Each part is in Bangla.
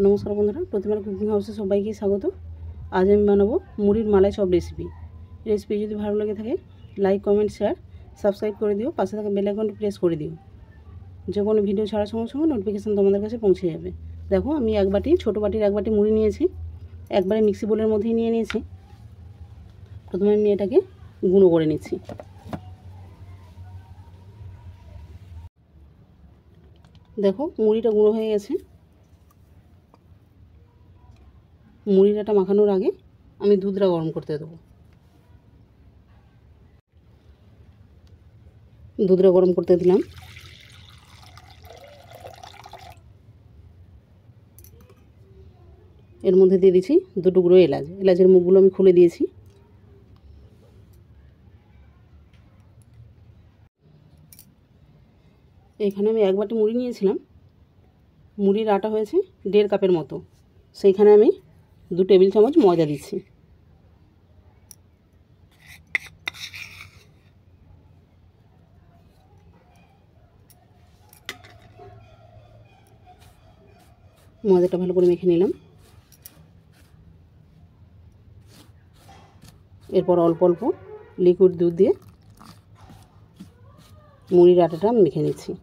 নমস্কার বন্ধুরা, প্রতিমার কুকিং হাউসে সবাইকে স্বাগত। আজ আমি বানাবো মুড়ির মালাই চপ রেসিপি যদি ভালো লাগে থাকে লাইক কমেন্ট শেয়ার সাবস্ক্রাইব করে দিও, পাশে থাকা বেল আইকনটি প্রেস করে দিও। যে কোনো ভিডিও ছাড়ার সঙ্গে সঙ্গে নোটিফিকেশান তোমাদের কাছে পৌঁছে যাবে। দেখো, আমি এক বাটি, ছোটো বাটির এক বাটি মুড়ি নিয়েছি, একবারে মিক্সি বোলের মধ্যেই নিয়ে নিয়েছি। প্রথমে আমি এটাকে গুঁড়ো করে নিচ্ছি। দেখো, মুড়িটা গুঁড়ো হয়ে গেছে। মুড়িটা মাখানোর আগে আমি দুধটা গরম করতে দেবো। দুধটা গরম করতে দিলাম। এর মধ্যে দিয়ে দিচ্ছি 2 টুকরো এলাচ। এলাচের মুখগুলো আমি খুলে দিয়েছি। এখানে আমি এক বাটি মুড়ি নিয়েছিলাম, মুড়ির আটা হয়েছে 1.5 কাপের মতো। সেইখানে আমি 2 টেবিল চামচ ময়দা দিচ্ছি। ময়দাটা ভালো করে মেখে নিলাম। এরপর অল্প অল্প লিকুইড দুধ দিয়ে মুড়ির আটাটা মেখে নিচ্ছি।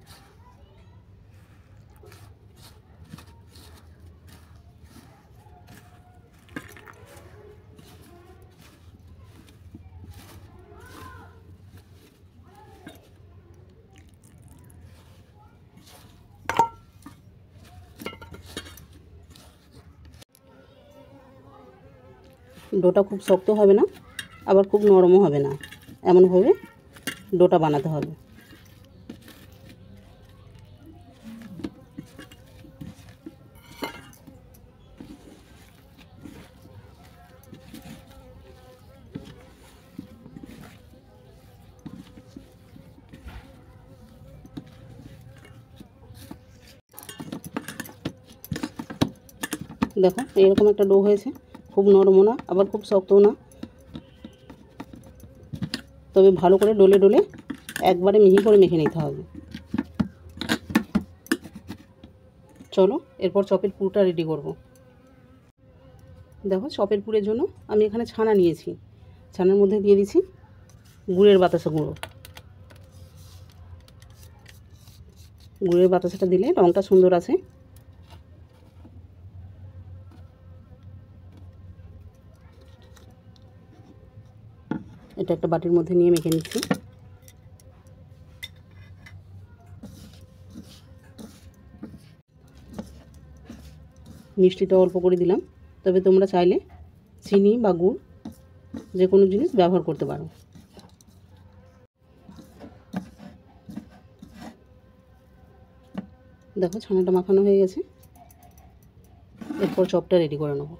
ডোটা খুব শক্ত হবে না, আবার খুব নরমও হবে না, এমনভাবে ডোটা বানাতে হবে। দেখো, এরকম একটা ডো হয়েছে। খুব নরমও না, আবার খুব শক্তও না, তবে ভালো করে ডলে ডলে একবারে মিহি করে মেখে নিতে হবে। চলো, এরপর চপের পুরটা রেডি করব। দেখো, চপের পুরের জন্য আমি এখানে ছানা নিয়েছি। ছানার মধ্যে দিয়ে দিচ্ছি গুড়ের বাতাসা গুঁড়ো। গুড়ের বাতাসাটা দিলে রঙটা সুন্দর আসে। এটা একটা বাটির মধ্যে নিয়ে মেখে নিচ্ছি। মিষ্টিটা অল্প করে দিলাম, তবে তোমরা চাইলে চিনি বা গুড় যে কোনো জিনিস ব্যবহার করতে পারো। দেখো, ছানাটা মাখানো হয়ে গেছে। এরপর চপটা রেডি করে নেব।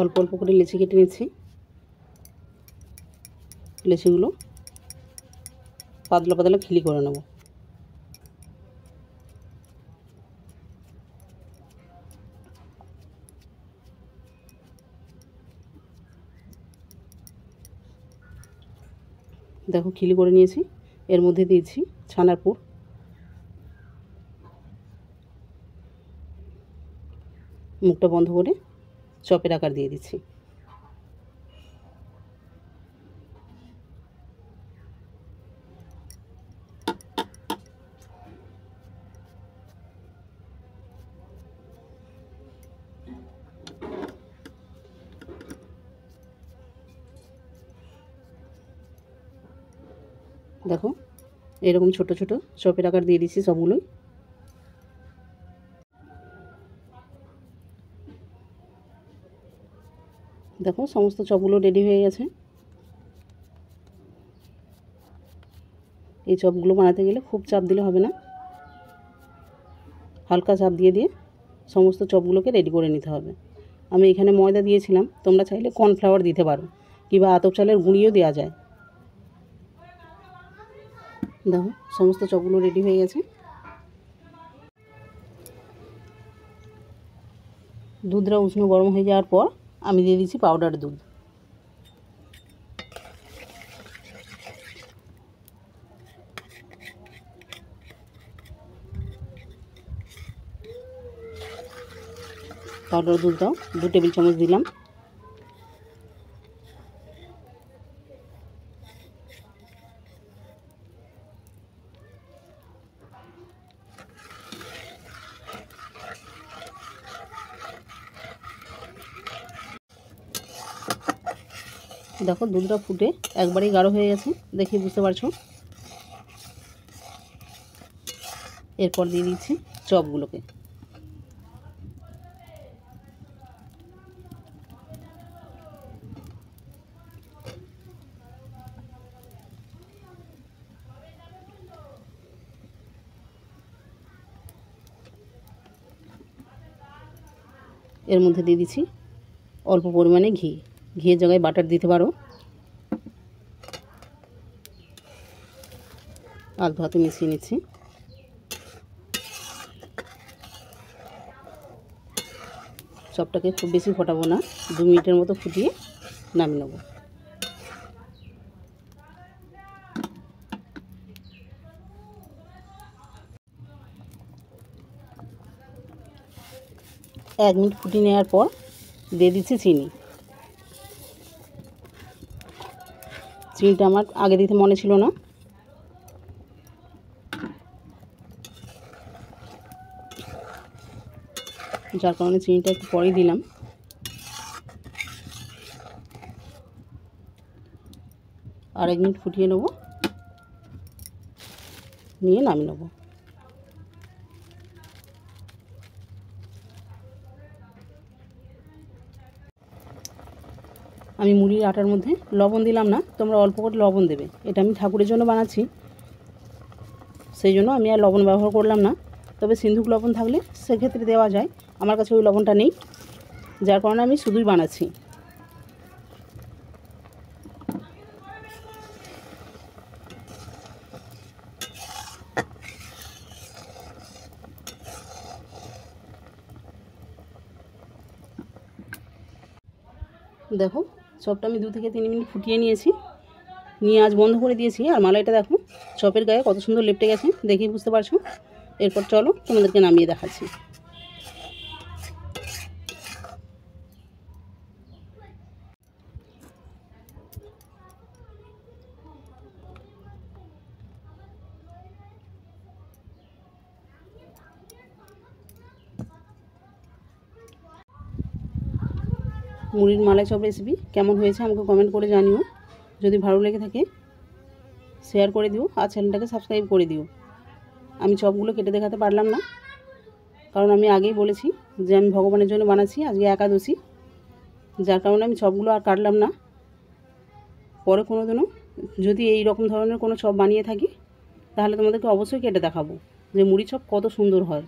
অল্প অল্প করে লেচি কেটে নিচ্ছি। লেচিগুলো পাতলা পাতলা খিলি করে নেব। দেখো, খিলি করে নিয়েছি। এর মধ্যে দিয়েছি ছানার পুর। মুখটা বন্ধ করে চপের আকার দিয়ে দিচ্ছি। দেখো, এরকম ছোট ছোট চপের আকার দিয়ে দিচ্ছি সবগুলোই। দেখো, সমস্ত চপগুলো রেডি হয়ে গেছে। এই চপগুলো বানাতে গেলে খুব চাপ দিলে হবে না, হালকা চাপ দিয়ে দিয়ে সমস্ত চপগুলোকে রেডি করে নিতে হবে। আমি এখানে ময়দা দিয়েছিলাম, তোমরা চাইলে কর্নফ্লাওয়ার দিতে পারো, কিংবা আতপ চালের গুঁড়িও দেওয়া যায়। দেখো, সমস্ত চপগুলো রেডি হয়ে গেছে। দুধটা উষ্ণ গরম হয়ে যাওয়ার পর আমি দিয়ে দিচ্ছি পাউডার দুধ। পাউডার দুধটাও 2 টেবিল চামচ দিলাম। দেখো দুধটা ফুটে একবারেই গাঢ় হয়ে গেছে, দেখে বুঝতে পারছো। এরপর দিয়ে দিচ্ছি চপগুলোকে। এর মধ্যে দিয়ে দিচ্ছি অল্প পরিমাণে ঘি, ঘিয়ের জায়গায় বাটার দিতে পারো। আলতো হাতে মিশিয়ে নিচ্ছি। চপটাকে খুব বেশি ফোটাবো না, 2 মিনিটের মতো ফুটিয়ে নামিয়ে নেব। এক মিনিট ফুটিয়ে নেওয়ার পর দিয়ে দিচ্ছি চিনি। চিনিটা আমার আগে দিতে মনে ছিল না, যার কারণে চিনিটা একটু পরেই দিলাম। আর 1 মিনিট ফুটিয়ে নেব, নিয়ে নামিয়ে নেব। আমি মুড়ির আটার মধ্যে লবণ দিলাম না, তোমরা অল্প করে লবণ দেবে। এটা আমি ঠাকুরের জন্য বানাচ্ছি, সেই জন্য আমি আর লবণ ব্যবহার করলাম না। তবে সিন্ধুক লবণ থাকলে সেক্ষেত্রে দেওয়া যায়, আমার কাছে ওই লবণটা নেই, যার কারণে আমি শুধুই বানাচ্ছি। দেখো চপটা আমি 2 থেকে 3 মিনিট ফুটিয়ে নিয়েছি, নিয়ে আজ বন্ধ করে দিয়েছি। আর মালাইটা দেখো চপের গায়ে কত সুন্দর লেপটে গেছে, দেখেই বুঝতে পারছো। এরপর চলো তোমাদেরকে নামিয়ে দেখাচ্ছি। মুড়ির মালাই চপ রেসিপি কেমন হয়েছে আমাকে কমেন্ট করে জানিও। যদি ভালো লেগে থাকে শেয়ার করে দিও, আর চ্যানেলটাকে সাবস্ক্রাইব করে দিও। আমি চপগুলো কেটে দেখাতে পারলাম না, কারণ আমি আগেই বলেছি যে আমি ভগবানের জন্য বানাচ্ছি, আজকে একাদশী, যার কারণে আমি চপগুলো আর কাটলাম না। পরে কোনো দিনও যদি এই রকম ধরনের কোনো চপ বানিয়ে থাকি তাহলে তোমাদেরকে অবশ্যই কেটে দেখাবো যে মুড়ি চপ কত সুন্দর হয়।